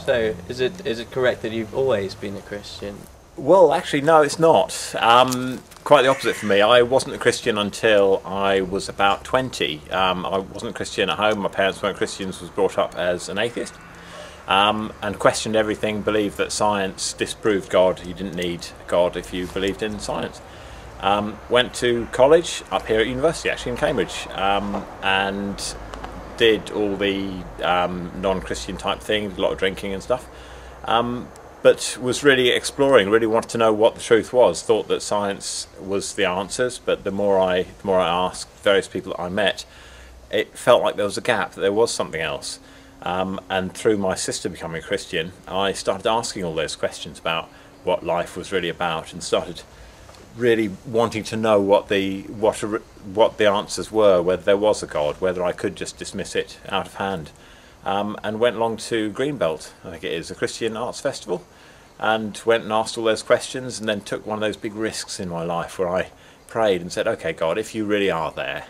So, is it correct that you've always been a Christian? Well, actually, no, it's not. Quite the opposite for me. I wasn't a Christian until I was about 20. I wasn't a Christian at home. My parents weren't Christians. Was brought up as an atheist, and questioned everything. Believed that science disproved God. You didn't need God if you believed in science. Went to college up here at university, actually in Cambridge, and did all the non-Christian type things, a lot of drinking and stuff. But was really exploring, really wanted to know what the truth was. Thought that science was the answers, but the more I asked various people that I met, it felt like there was a gap, that there was something else. And through my sister becoming a Christian, I started asking all those questions about what life was really about, and started really wanting to know what the answers were, whether there was a God, whether I could just dismiss it out of hand. And went along to Greenbelt, I think it is, a Christian arts festival, and went and asked all those questions, and then took one of those big risks in my life where I prayed and said, okay God, if you really are there,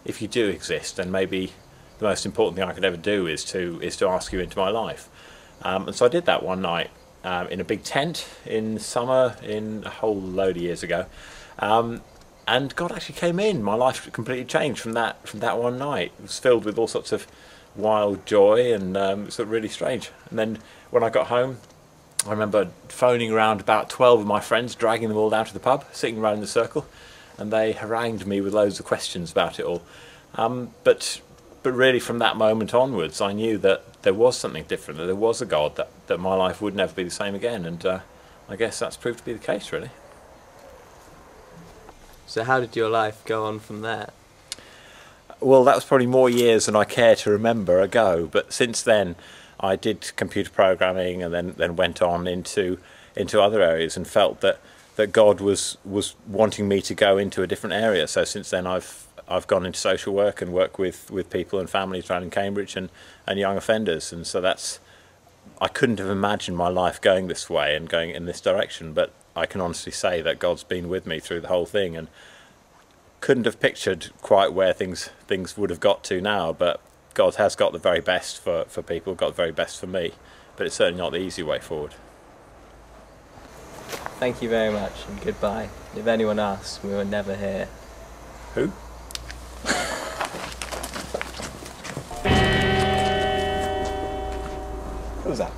if you do exist, then maybe the most important thing I could ever do is to ask you into my life. And so I did that one night in a big tent in summer, in a whole load of years ago, and God actually came in. My life completely changed from that one night. It was filled with all sorts of wild joy, and it was really strange. And then when I got home, I remember phoning around about 12 of my friends, dragging them all down to the pub, sitting around in a circle, and they harangued me with loads of questions about it all. But really from that moment onwards, I knew that there was something different, that there was a God, that my life would never be the same again, and I guess that's proved to be the case, really. So how did your life go on from there? Well, that was probably more years than I care to remember ago, but since then I did computer programming, and then went on into other areas, and felt that God was wanting me to go into a different area. So since then I've gone into social work and work with people and families around in Cambridge and young offenders, and so I couldn't have imagined my life going this way and going in this direction, but I can honestly say that God's been with me through the whole thing, and couldn't have pictured quite where things would have got to now, but God has got the very best for people, got the very best for me, but it's certainly not the easy way forward. Thank you very much, and goodbye. If anyone asks, we were never here. Who? What was that?